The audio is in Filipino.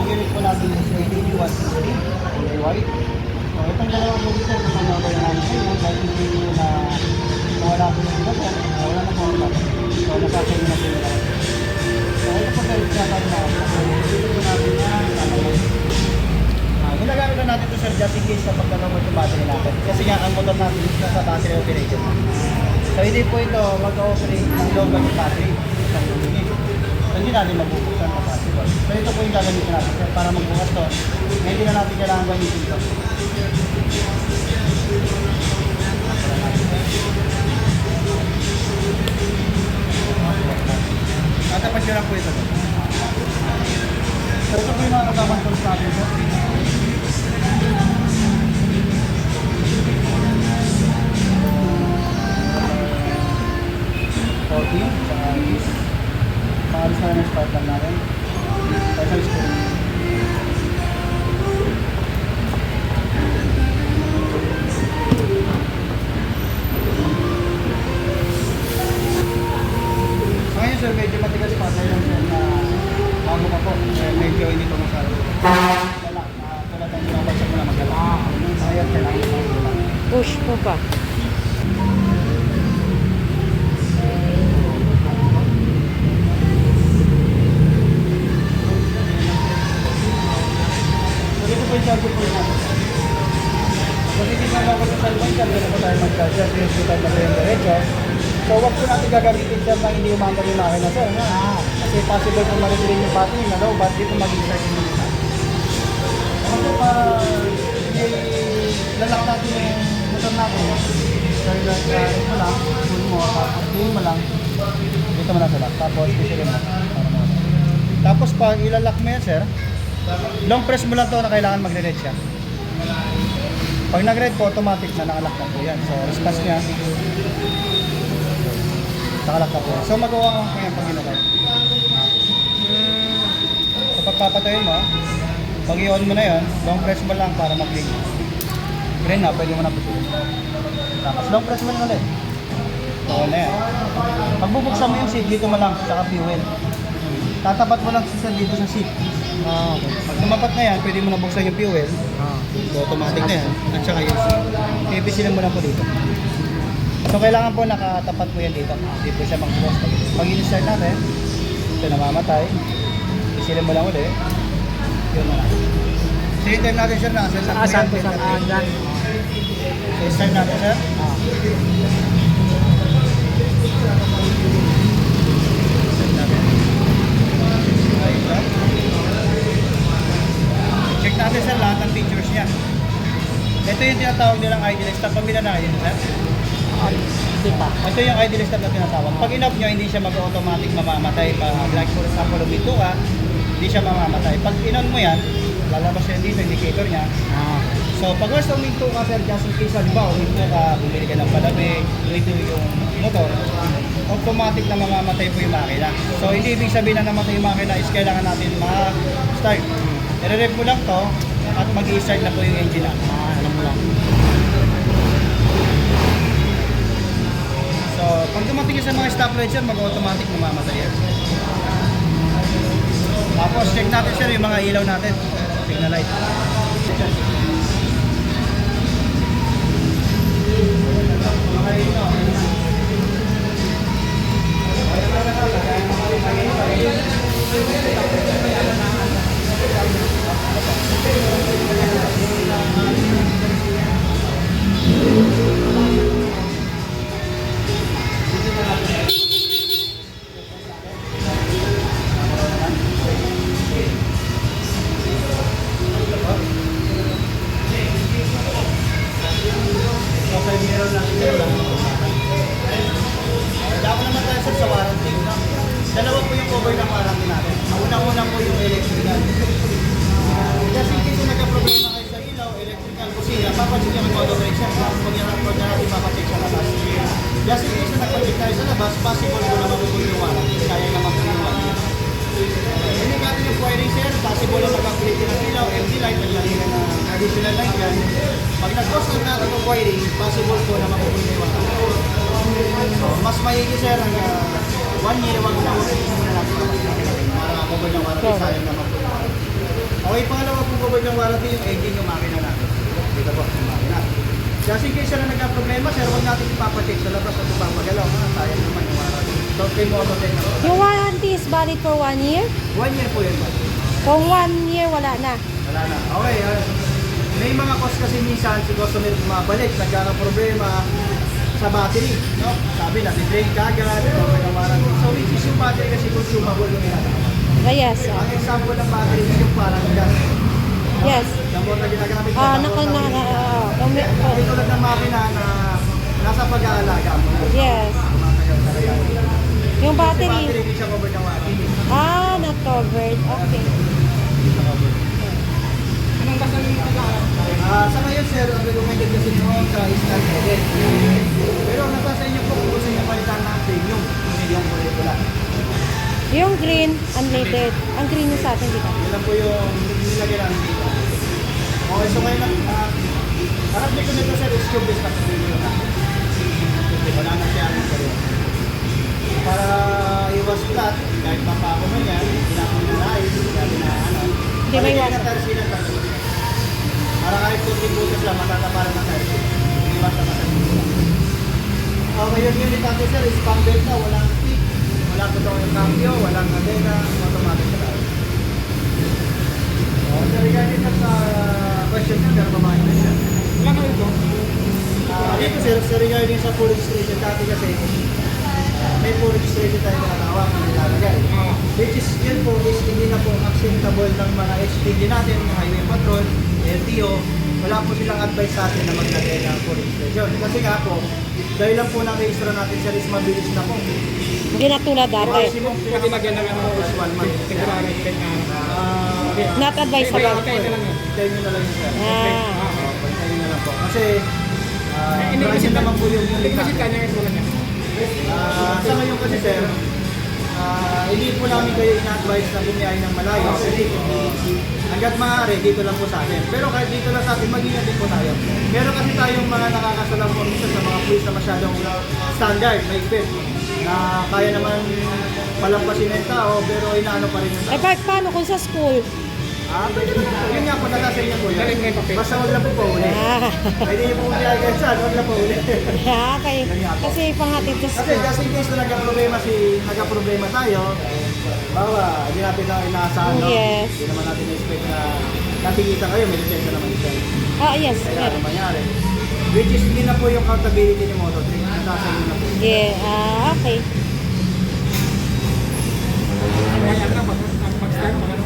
Ang unit po natin is ADB 160, kulay white. So, itong dalawang unit sir, kung ano-order namin ngayon, dahil hindi nyo na wala po yung iba sir, wala na po wala. So, nasasay nyo na po yung so, ito po sir, tinatawag na. So, dito po natin yan, ginagamit na natin ito sir, just in case kapag nalumot yung battery natin. Kasi nga, ang motor natin is nasa battery operated. So, hindi po ito mag-operate ng local yung battery. Isang unit. So, hindi natin mabubuksan na possible. So, ito po yung gagamitin natin sir, para magbukas to. Hindi na natin kailangan gamitin ito. Natapat nyo lang po ito. So, ito po yung mga kasamang tools natin sir. Saka is maalis na lang yung start lang natin. Tayo sa screen. So ngayon sir, medyo matigas pa tayo lang sir na bago pa po. Medyo hindi pa masyado. Wala, tulad ng binabagsak mo na magala. Sayang kailangan mo lang. Push po pa. Charger po natin. Kasi hindi na ako sa cellphone charger na po tayo mag-charger. Pinag-charge na po yung diretso. So, wag po natin gagamitin sir na hindi umandar yung makina sir. Kasi possible po ma-redrain yung battery na daw, battery po mag-start yung makina. Kasi pa, lalak natin yung motor natin. Sir, ito lang, pull mo, tapos pull mo lang. Dito mo lang sa lock. Tapos, pisilin mo. Tapos, pag ilalak mo yan sir, long press mo lang to na kailangan magre-red siya. Pag nag-red po, automatic na nakalak na po yan. So, response niya, nakalak na po. So, magawa ko yan pag inalak. So, pagpapatayin mo, pag i-on mo na yan, long press mo lang para mag-green. Green na, pwede mo na po. Tapos, long press mo lang ulit. So, na yan. Pag bubuksan mo yung seat, dito mo lang, saka fuel. Tatapat mo lang sa dito sa seat. Okay. Pag tumapat na yan, pwede mo na buksan yung fuel. So, automatic na yan. At saka yung seat. Pipisilin mo lang po dito. So, kailangan po nakatapat po yan dito. Hindi po siya mag-close. Pag in-start natin, ito namamatay. Pisilin mo lang ulit. Yun na lang. So, yung time natin sir, Saan po sa dyan? So, start natin sir. Check natin sir lahat ng features niya. Ito yung tinatawag nilang idle stop. Pamila na yun sir. Kita. Ito yung idle stop na tinatawag. Pag in-off nyo, hindi siya mag-automatic mamamatay. Like for example, lumito ka, hindi siya mamamatay. Pag in-on mo yan, lalabas yan dito, indicator niya. So pag once uminto ka sir, just in case, halimbawa uminto ka, bumili ka ng palamig, uminto yung motor, automatic na mamamatay po yung makina. So hindi ibig sabihin na namatay yung makina is kailangan natin ma-start. I-rev mo lang to at mag-i-start na po yung engine natin. Alam mo lang. So pag dumating sa mga stoplight sir, mag-automatic na mamamatay yan. Tapos check natin sir yung mga ilaw natin. Signal light. Dako naman tayo sir sa warranty. Dalawa po yung cover ng warranty natin. Una-una po yung electrical. Just in case na nagka-problema kayo sa ilaw, electrical kusina, papacheck nyo kung auto-brake siya. Pag yan natin papacheck sa labas. Just in case na nagpa-check tayo sa labas, possible po na magugulo yung warranty. Kaya naman po yung warranty. Hindi natin yung wiring sir, possible na mag-upgrade ng ilaw, MD light, naglagay na additional light yan. Pag nag-cause na natin yung wiring, possible po na magugulo yung warranty. So, mas maigi sir, hanggang 1 year, wag na natin para makukuha ng warranty, sayang naman po. Okay, pangalawa pong covered ng warranty yung engine yung makina natin. Dito po, yung makina. Just in case sila nagka-problema, sir, huwag natin ipapacheck sa labas at ipapagalaw. Sayang naman yung warranty. So, kay Mototech na po. Yung warranty is valid for 1 year? 1 year po yun, ma'am. Kung 1 year, wala na. Wala na. Okay, may mga cost kasi minsan si customer bumabalik, nagkaka-problema sa battery, no? Sabi na, drain kagad, cover ng warranty. So, which is yung battery kasi consumable yung ginagawa. Yes. Ang example ng battery is yung parang gas. Yes. Gamot na ginagamit ko. Oh. Ito lang ng makina na nasa pag-aalaga mo. Yes. Tumatagal talaga. Yung Yung battery, battery. hindi siya covered ng warranty. Not covered. Okay. Anong basta yung sa ngayon, sir, ang recommended kasi noon sa Star Headed. Pero nasa sa inyo po kung gusto niyo palitan ng premium, hindi yung kulay pula. Yung green, unleaded. Ang green yung sa atin dito. Yun lang po yung nilagay namin dito. Okay, so ngayon, harap nito nito, sir, is tubeless na premium na. Wala na siya ang seryo. Para iwas flat, kahit mapako mo yan, ginapon na nais, sabi na ano. Hindi may Paligay iwasan. na tires nila, para kahit kunting butas lang, matataparan ng tires. Iwas na matataparan. Okay, yung unit natin, sir, is pump belt na, walang stick, wala po yung cambio, walang cadena, automatic na tayo. So, regarding sa question nyo, pero pamahin na siya. Wala na ito. Dito sir, sa regarding sa full registration dati kasi may full registration tayo na natawag na nilalagay. Which is yun po is hindi na po acceptable ng mga HPD natin, ng Highway Patrol, LTO. Wala po silang advice sa atin na maglagay ng full registration. Kasi nga po, dahil lang po na-register natin sir is mabilis na po. Hindi na tulad dati. Maximum po Pwede lagyan ng ano, is 1 month. temporary check na ano. Not advisable. Patay na lang yun. Hintayin nyo na lang yun sir. Hintayin nyo na po. Kasi Hindi price kasi naman po yung Hindi unit kasi natin. kanya ito lang yan. Sa ngayon kasi sir, hindi po namin kayo ina-advise na bumiyahe ng malayo. Hanggat maaari, dito lang po sa atin. Pero kahit dito lang sa atin, mag-ingat din po tayo. Meron kasi tayong mga nakakasalang po minsan sa mga police na masyadong standard, may fit, na kaya naman palampasin ng tao, pero inaano pa rin yung Eh, tao. paano kung sa school? Pwede naman po. Yun nga po, nasa inyo po Galing na yun. yung papel. Basta wag lang po pa uli. Pwede niyo po bumiyahe kahit saan, wag lang po uli. Okay. Kasi panghatid sa Kasi school. just in case na nagka-problema tayo, bawa, hindi natin na inaasahan, no? Yes. Hindi naman natin expect na natigita kayo, may lisensya naman ito. Yes. Kaya ano Meron. mangyari. Which is hindi na po yung accountability ni Mototech, nasa inyo na po. Yeah. Okay. Kaya na, mag-start, mag-ano.